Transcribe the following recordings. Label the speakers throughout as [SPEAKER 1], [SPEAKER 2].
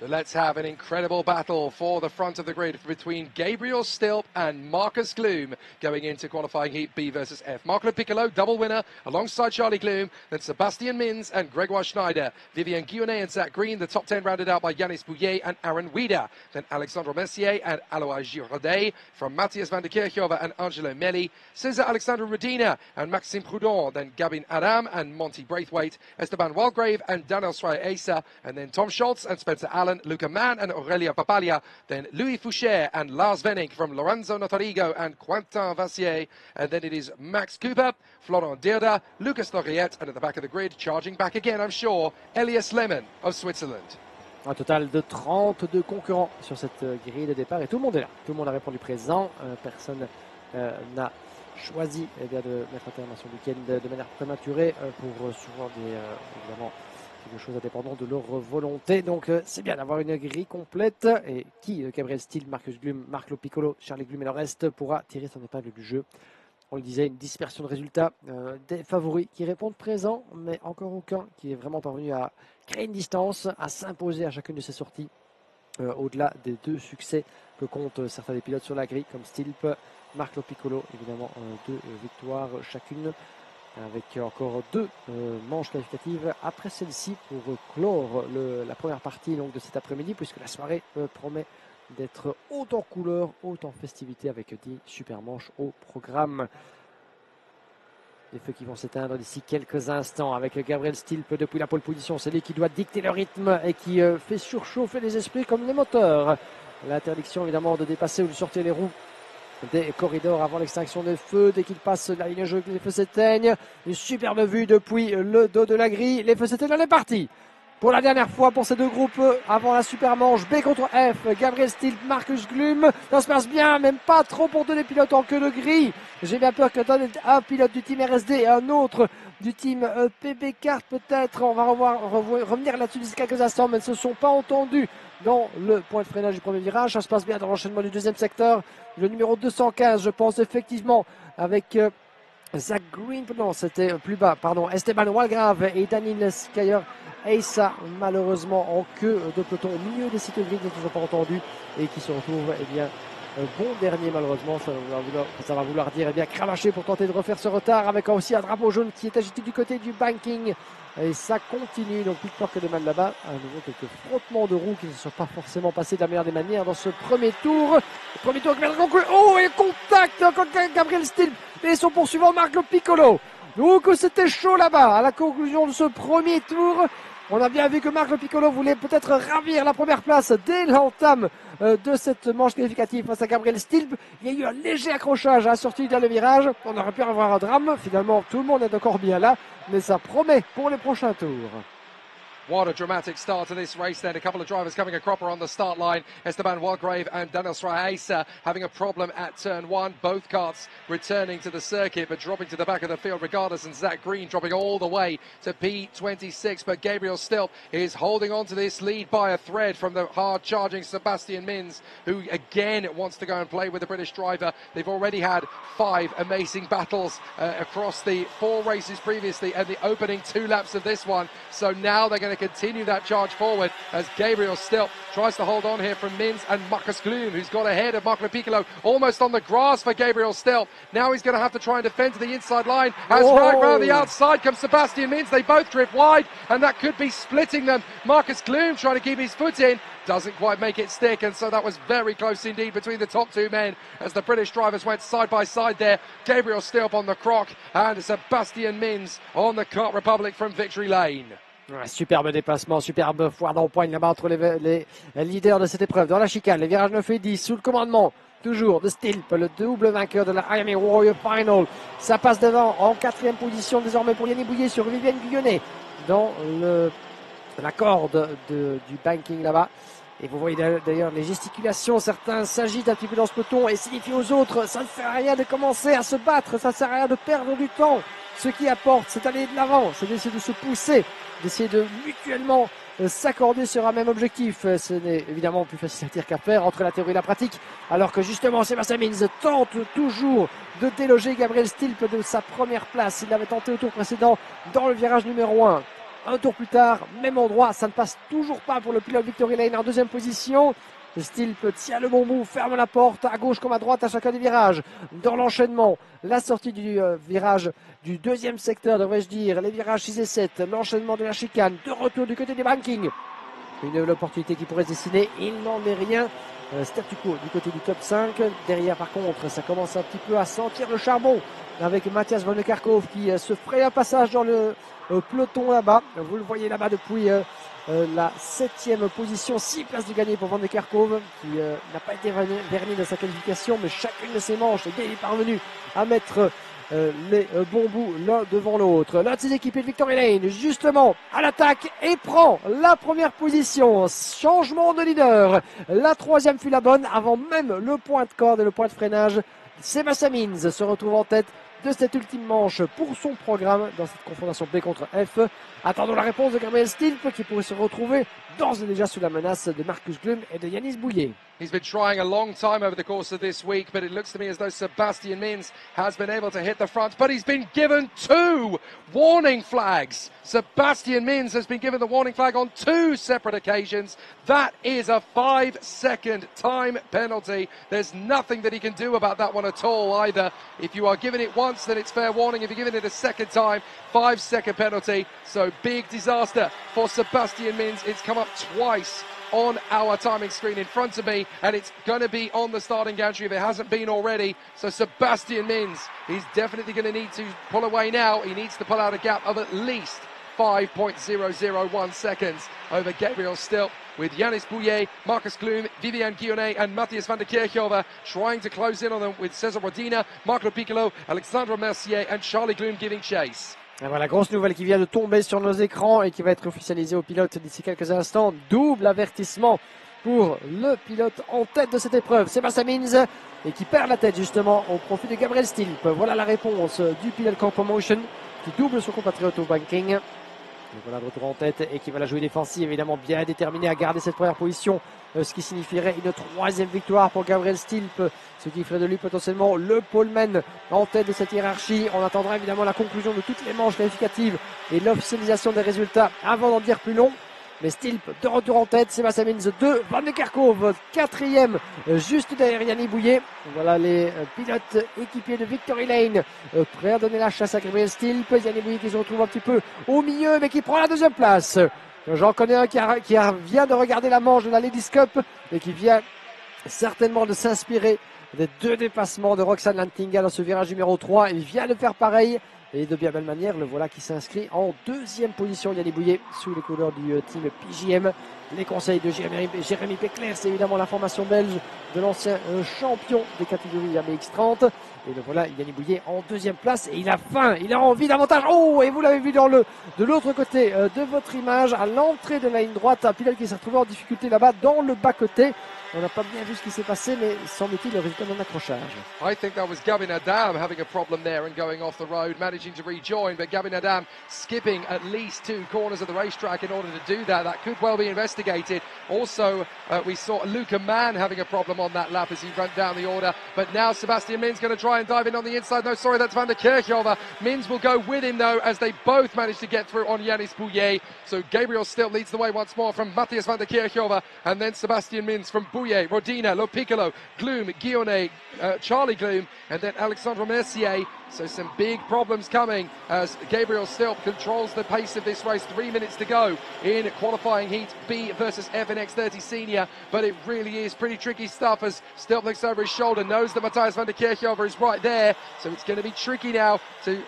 [SPEAKER 1] So let's have an incredible battle for the front of the grid between Gabriel Stilp and Marcus Gloom going into qualifying Heat B versus F. Marco Piccolo, double winner, alongside Charlie Gloom, then Sebastian Mins and Gregoire Schneider. Vivian Guionet and Zach Green, the top 10 rounded out by Yanis Bouillet and Aaron Wieder. Then Alexandre Messier and Alois Giraudet from Matthias van der Kirchhoff and Angelo Melli. Cesar Alexandre Rodina and Maxime Prudhomme. Then Gabin Adam and Monty Braithwaite. Esteban Walgrave and Daniel Schreier-Asa. And then Tom Schultz and Spencer Allen, Luca Mann and Aurelia Papalia. Then Louis Foucher and Lars Venning from Lorenzo Notarigo and Quentin Vassier. And then it is Max Cooper, Florent Dirda, Lucas Noriette, and at the back of the grid, charging back again, I'm sure, Elias Lehmann of Switzerland.
[SPEAKER 2] Un total de 32 concurrents sur cette grille de départ et tout le monde est là. Tout le monde a répondu présent. Personne n'a choisi de mettre un terme à son week-end de manière prématurée pour souvent évidemment quelque chose indépendant de leur volonté. Donc c'est bien d'avoir une grille complète. Et qui, Gabriel Stilp, Marcus Gloom, Marco Piccolo, Charlie Gloom et le reste pourra tirer son épingle du jeu. On le disait, une dispersion de résultats des favoris qui répondent présents, mais encore aucun qui est vraiment parvenu à créer une distance, à s'imposer à chacune de ses sorties, au-delà des 2 succès que comptent certains des pilotes sur la grille, comme Stilp, Marco Piccolo, évidemment 2 victoires chacune, avec encore 2 manches qualificatives après celle-ci pour clore la première partie donc, de cet après-midi, puisque la soirée promet d'être autant couleur, autant festivité avec 10 super manches au programme. Les feux qui vont s'éteindre d'ici quelques instants avec Gabriel Stilp depuis la pole position. C'est lui qui doit dicter le rythme et qui fait surchauffer les esprits comme les moteurs. L'interdiction évidemment de dépasser ou de sortir les roues des corridors avant l'extinction des feux. Dès qu'il passe la ligne jaune, les feux s'éteignent. Une superbe vue depuis le dos de la grille. Les feux s'éteignent, on est parti. Pour la dernière fois pour ces 2 groupes avant la super manche B contre F, Gabriel Stilp, Marcus Gloom. Ça se passe bien, même pas trop pour 2 des pilotes en queue de grille. J'ai bien peur que un pilote du team RSD et un autre du team PB Kart peut-être. On va revenir là-dessus d'ici quelques instants, mais ne se sont pas entendus dans le point de freinage du premier virage. Ça se passe bien dans l'enchaînement du deuxième secteur. Le numéro 215, je pense effectivement, avec Zach Green, non, c'était plus bas, pardon, Esteban Walgrave et Daniel Schreier-Asa, malheureusement en queue de peloton au milieu des sites grises, qui ne sont pas entendus et qui se retrouvent, eh bien, bon dernier malheureusement. Ça va vouloir dire, eh bien, cravacher pour tenter de refaire ce retard, avec aussi un drapeau jaune qui est agité du côté du banking. Et ça continue, donc Victor Kedeman là-bas, à nouveau quelques frottements de roues qui ne sont pas forcément passés de la meilleure des manières dans ce premier tour. Le premier tour qui vient de conclure. Oh, et contact contre Gabriel Stilp et son poursuivant Marco Piccolo. Donc c'était chaud là-bas à la conclusion de ce premier tour. On a bien vu que Marco Piccolo voulait peut-être ravir la première place dès l'entame de cette manche qualificative face à Gabriel Stilp. Il y a eu un léger accrochage à la sortie d'un virage. On aurait pu avoir un drame. Finalement, tout le monde est encore bien là. Mais ça promet pour les prochains tours.
[SPEAKER 1] What a dramatic start to this race then. A couple of drivers coming a cropper on the start line. Esteban Walgrave and Daniel Schreier-Asa having a problem at turn 1. Both karts returning to the circuit but dropping to the back of the field regardless. And Zach Green dropping all the way to P26. But Gabriel Stilp is holding on to this lead by a thread from the hard-charging Sebastian Mins, who again wants to go and play with the British driver. They've already had 5 amazing battles across the 4 races previously and the opening 2 laps of this one. So now they're going to continue that charge forward as Gabriel Stilp tries to hold on here from Mins and Marcus Gloom, who's got ahead of Marco Piccolo, almost on the grass for Gabriel Stilp. Now he's going to have to try and defend to the inside line. As right round the outside comes Sebastian Mins. They both drift wide, and that could be splitting them. Marcus Gloom trying to keep his foot in. Doesn't quite make it stick, and so that was very close indeed between the top 2 men as the British drivers went side by side there. Gabriel Stilp on the croc and Sebastian Mins on the Kart Republic from Victory Lane.
[SPEAKER 2] Ouais, superbe déplacement, superbe foire d'empoigne là-bas entre les leaders de cette épreuve. Dans la chicane, les virages 9 et 10, sous le commandement toujours de Stilp, le double vainqueur de la Miami Warrior Final. Ça passe devant en 4e position désormais pour Yannick Bouillet sur Vivienne Guionnet dans la corde du banking là-bas. Et vous voyez d'ailleurs les gesticulations, certains s'agitent un petit peu dans ce peloton et signifient aux autres, ça ne sert à rien de commencer à se battre, ça ne sert à rien de perdre du temps. Ce qui apporte, c'est d'aller de l'avant, c'est d'essayer de se pousser, d'essayer de mutuellement s'accorder sur un même objectif. Ce n'est évidemment plus facile à dire qu'à faire entre la théorie et la pratique, alors que justement Sébastien Mins tente toujours de déloger Gabriel Stilp de sa première place. Il l'avait tenté au tour précédent dans le virage numéro 1. Un tour plus tard, même endroit, ça ne passe toujours pas pour le pilote Victory Lane en deuxième position. Stilp tient le bon bout, ferme la porte à gauche comme à droite à chacun des virages. Dans l'enchaînement, la sortie du virage du deuxième secteur, devrais-je dire, les virages 6 et 7, l'enchaînement de la chicane, de retour du côté des bankings. Une nouvelle opportunité qui pourrait se dessiner, il n'en est rien. Statu quo du côté du top 5. Derrière, par contre, ça commence un petit peu à sentir le charbon avec Matthias Van de Kerkhoff qui se ferait un passage dans le peloton là-bas. Vous le voyez là-bas depuis la 7e position, 6 places de gagné pour Van de Kerkhoff qui n'a pas été verni de sa qualification, mais chacune de ses manches, il est parvenu à mettre les bons bouts l'un devant l'autre. L'un de ses équipiers de Victory Lane, justement, à l'attaque et prend la première position. Changement de leader. La troisième fut la bonne avant même le point de corde et le point de freinage. Sébastien Minz se retrouve en tête de cette ultime manche pour son programme dans cette confrontation B contre F. Attendons la réponse de Gabriel Stilp qui pourrait se retrouver d'ores et déjà sous la menace de Markus Glum et de Yanis Bouillet.
[SPEAKER 1] He's been trying a long time over the course of this week, but it looks to me as though Sebastian Minz has been able to hit the front, but he's been given 2 warning flags. Sebastian Minz has been given the warning flag on 2 separate occasions. That is a 5-second time penalty. There's nothing that he can do about that one at all either. If you are given it once, then it's fair warning. If you're given it a second time, 5-second penalty. So big disaster for Sebastian Minz. It's come up twice on our timing screen in front of me, and it's going to be on the starting gantry if it hasn't been already. So Sebastian Minz, he's definitely going to need to pull away now. He needs to pull out a gap of at least 5.001 seconds over Gabriel Stilp, with Yanis Bouillet, Markus Glum, Vivian Guillaumet and Matthias van der Kerkhove trying to close in on them, with Cesar Rodina, Marco Piccolo, Alexandre Mercier and Charlie Glum giving chase.
[SPEAKER 2] Et voilà, grosse nouvelle qui vient de tomber sur nos écrans et qui va être officialisée au pilote d'ici quelques instants. Double avertissement pour le pilote en tête de cette épreuve, Sébastien Minz, et qui perd la tête justement au profit de Gabriel Stilp. Voilà la réponse du pilote Corpomotion qui double son compatriote au banking. Et voilà de retour en tête et qui va la jouer défensive, évidemment bien déterminé à garder cette première position, ce qui signifierait une 3e victoire pour Gabriel Stilp, ce qui ferait de lui potentiellement le poleman en tête de cette hiérarchie. On attendra évidemment la conclusion de toutes les manches qualificatives et l'officialisation des résultats avant d'en dire plus long. Mais Stilp de retour en tête, Sébastien Minz 2, Van de Kerkhoff 4e juste derrière Yanis Bouillet. Voilà les pilotes équipiers de Victory Lane prêts à donner la chasse à Gabriel Stilp. Yanis Bouillet qui se retrouve un petit peu au milieu mais qui prend la 2e place. J'en connais un qui vient de regarder la manche de la Ladies Cup et qui vient certainement de s'inspirer des 2 dépassements de Roxane Lantinga dans ce virage numéro 3. Il vient de faire pareil. Et de bien belle manière, le voilà qui s'inscrit en 2e position, Yanis Bouillet, sous les couleurs du team PJM. Les conseils de Jérémy Péclair, c'est évidemment la formation belge de l'ancien champion des catégories AMX30. Et le voilà, Yanis Bouillet en 2e place. Et il a faim, il a envie davantage. Oh, et vous l'avez vu de l'autre côté de votre image, à l'entrée de la ligne droite, un pilote qui s'est retrouvé en difficulté là-bas dans le bas-côté. On n'a pas bien vu ce qui s'est passé, mais semble-t-il le résultat d'un accrochage.
[SPEAKER 1] I think that was Gavin Adam having a problem there and going off the road, managing to rejoin, but Gavin Adam skipping at least 2 corners of the racetrack in order to do that. That could well be investigated. Also, we saw Luca Mann having a problem on that lap as he ran down the order, but now Sebastian Minz going to try and dive in on the inside. No, sorry, that's Van der Kerkhove. Minz will go with him though, as they both manage to get through on Yanis Bouillet. So Gabriel still leads the way once more from Matthias van der Kerkhove, and then Sebastian Minz from Bouillet, Rodina, Lo Piccolo, Glum, Guillaumet, Charlie Glum, and then Alexandre Mercier. So some big problems coming as Gabriel Stilp controls the pace of this race. 3 minutes to go in qualifying heat B versus F in X30 Senior. But it really is pretty tricky stuff as Stilp looks over his shoulder, knows that Matthias van der Kerkhove is right there. So it's going to be tricky now to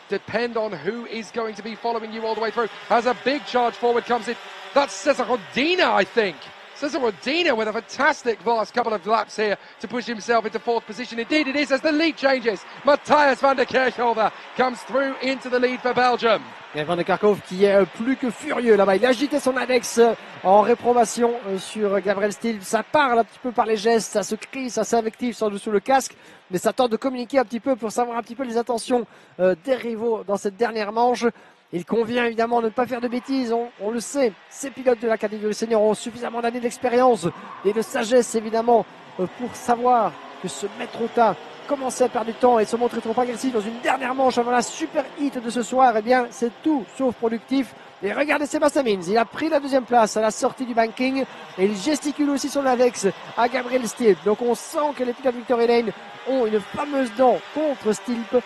[SPEAKER 1] depend on who is going to be following you all the way through. As a big charge forward comes in, that's Cesar Rodina, I think. Cesar Rodina with a fantastic last couple of laps here to push himself into 4th position. Indeed it is, as the lead changes. Matthias van der Kerkhove comes through into the lead for Belgium.
[SPEAKER 2] Et Van der Kerkhoff qui est plus que furieux là-bas. Il a agité son index en réprobation sur Gabriel Stilp. Ça parle un petit peu par les gestes, ça se crie, ça s'invective sans dessous le casque. Mais ça tente de communiquer un petit peu pour savoir un petit peu les intentions des rivaux dans cette dernière manche. Il convient évidemment de ne pas faire de bêtises, on le sait. Ces pilotes de la catégorie senior ont suffisamment d'années d'expérience et de sagesse évidemment pour savoir que se mettre au tas commencer à perdre du temps et se montrer trop agressif dans une dernière manche avant la super hit de ce soir, eh bien c'est tout sauf productif. Et regardez Sébastien Mins, il a pris la deuxième place à la sortie du banking et il gesticule aussi son index à Gabriel Stilp. Donc on sent que les pilotes de Victory Lane ont une fameuse dent contre Stilp.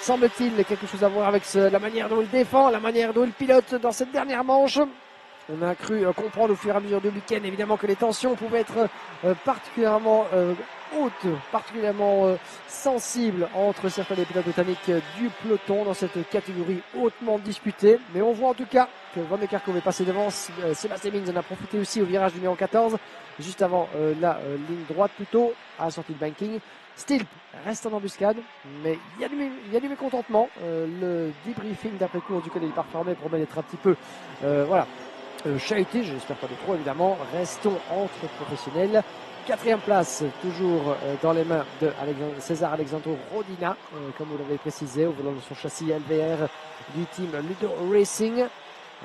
[SPEAKER 2] Semble-t-il quelque chose à voir avec la manière dont il défend, la manière dont il pilote dans cette dernière manche. On a cru comprendre au fur et à mesure du week-end évidemment que les tensions pouvaient être particulièrement hautes, particulièrement sensibles entre certains des pilotes britanniques du peloton dans cette catégorie hautement disputée. Mais on voit en tout cas que Van de Kerkhove est passé devant. Sébastien Mins en a profité aussi au virage numéro 14, juste avant la ligne droite plutôt, à la sortie de banking. Stilp reste en embuscade, mais il y a du mécontentement. Le debriefing d'après-course duquel il est performé promet d'être un petit peu chahuté, j'espère pas de trop évidemment. Restons entre professionnels. Quatrième place, toujours dans les mains de César Alexandro Rodina, comme vous l'avez précisé, au volant de son châssis LVR du team Ludo Racing,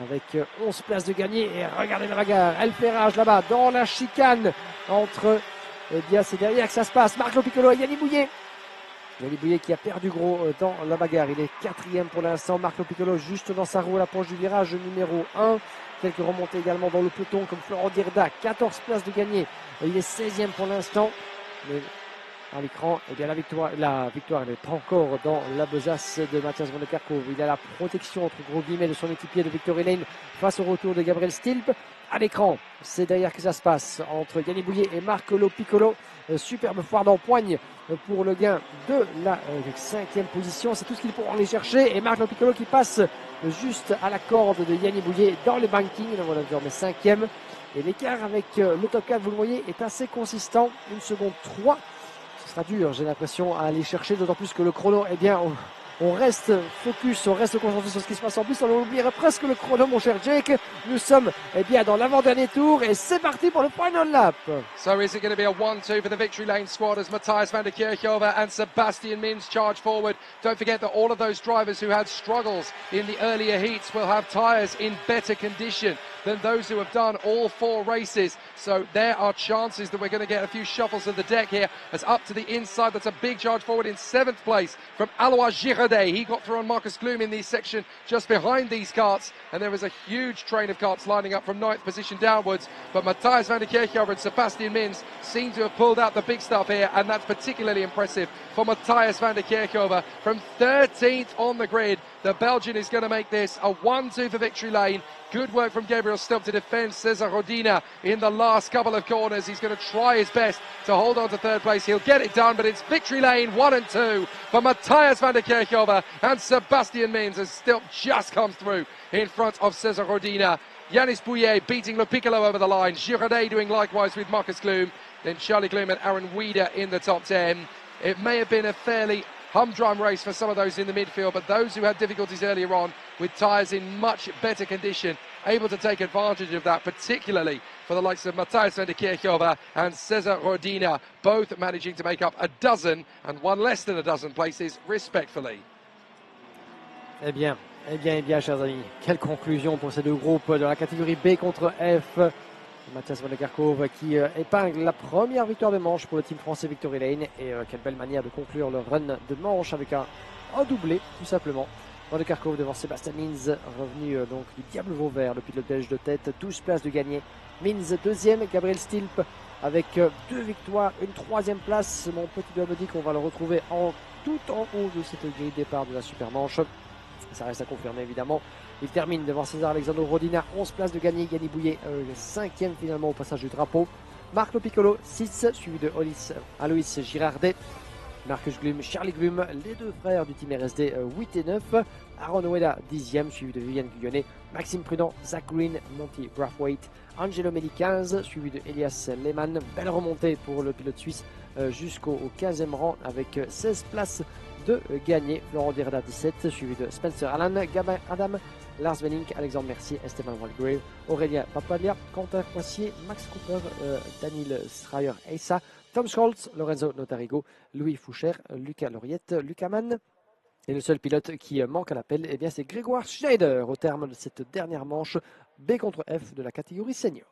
[SPEAKER 2] avec 11 places de gagné. Et regardez la bagarre, El Ferrage là-bas, dans la chicane, entre, eh bien c'est derrière que ça se passe, Marco Piccolo et Yannick Bouillet. Yannick Bouillet qui a perdu gros dans la bagarre, il est quatrième pour l'instant. Marco Piccolo juste dans sa roue à l'approche du virage numéro 1. Quelques remontées également dans le peloton comme Florent Dirda, 14 places de gagné. Il est 16e pour l'instant. Mais à l'écran, eh bien la victoire elle est encore dans la besace de Mathias Van de Kerkhove. Il a la protection entre gros guillemets de son équipier de Victory Lane face au retour de Gabriel Stilp. À l'écran, c'est derrière que ça se passe entre Yannick Bouillet et Marco Piccolo. Superbe foire d'empoigne pour le gain de la 5e position. C'est tout ce qu'ils pourront aller chercher. Et Marco Piccolo qui passe juste à la corde de Yannick Bouillet dans le banking. Donc voilà, désormais 5e. Et l'écart avec le top 4, vous le voyez, est assez consistant. 1 seconde 3. Ce sera dur, j'ai l'impression, à aller chercher. D'autant plus que le chrono, eh bien, on reste focus, on reste concentré sur ce qui se passe en plus. On oublierait presque le chrono, mon cher Jake. Nous sommes eh bien, dans l'avant-dernier tour et c'est parti pour le final lap.
[SPEAKER 1] So is it going to be a 1-2 for the Victory Lane squad as Matthias van der Kerkhove and Sebastian Mins charge forward? Don't forget that all of those drivers who had struggles in the earlier heats will have tyres in better condition than those who have done all 4 races. So there are chances that we're going to get a few shuffles of the deck here. As up to the inside, that's a big charge forward in 7th place from Alois Girardet. He got through on Marcus Gloom in the section just behind these carts, and there was a huge train of carts lining up from 9th position downwards. But Matthias van der Kerkhove and Sebastian Mins seem to have pulled out the big stuff here, and that's particularly impressive for Matthias van der Kerkhove. From 13th on the grid, the Belgian is going to make this a 1-2 for Victory Lane. Good work from Gabriel Stilp to defend Cesar Rodina in the last couple of corners. He's going to try his best to hold on to 3rd place. He'll get it done, but it's Victory Lane 1 and 2 for Matthias van der Kerkhove and Sebastian Mins as Stilp just comes through in front of Cesar Rodina. Yanis Bouillet beating Le Piccolo over the line. Girardet doing likewise with Marcus Gloom. Then Charlie Gloom and Aaron Weeder in the top 10. It may have been a fairly humdrum race for some of those in the midfield, but those who had difficulties earlier on with tyres in much better condition, able to take advantage of that, particularly for the likes of Matthias van der Kerkhove and Cesar Rodina, both managing to make up a dozen and one less than a dozen places respectfully.
[SPEAKER 2] Eh bien, chers amis, quelle conclusion pour ces deux groupes de la catégorie B contre F. Mathias Van der Kerkhove qui épingle la première victoire de manche pour le team français Victory Lane. Et quelle belle manière de conclure le run de manche avec un doublé, tout simplement. Van der Kerkhove devant Sebastian Mins, revenu donc du Diable Vauvert, le pilote belge de tête, 12 places de gagné. Mins deuxième, Gabriel Stilp avec 2 victoires, une 3e place. Mon petit doigt me dit qu'on va le retrouver tout en haut de cette grille de départ de la super manche. Ça reste à confirmer évidemment. Il termine devant César Alexandro Rodina, 11 places de gagné. Yannick Bouillet, 5e finalement au passage du drapeau. Marco Piccolo, 6, suivi de Alois Girardet. Marcus Gloom, Charlie Gloom, les deux frères du team RSD, 8 et 9. Aaron Ueda, 10e, suivi de Viviane Guillonnet. Maxime Prudent, Zach Green, Monty Brathwaite. Angelo Melli, 15, suivi de Elias Lehmann. Belle remontée pour le pilote suisse jusqu'au 15e rang avec 16 places de gagné. Florent Dirda 17, suivi de Spencer Allen, Gabin Adam, Lars Wenning, Alexandre Mercier, Esteban Walgrave, Aurélien Papalia, Quentin Poissier, Max Cooper, Daniel Schreier-Eissa, Tom Scholz, Lorenzo Notarigo, Louis Foucher, Lucas Lauriette, Lucas Mann. Et le seul pilote qui manque à l'appel, eh bien, c'est Grégoire Schneider au terme de cette dernière manche B contre F de la catégorie senior.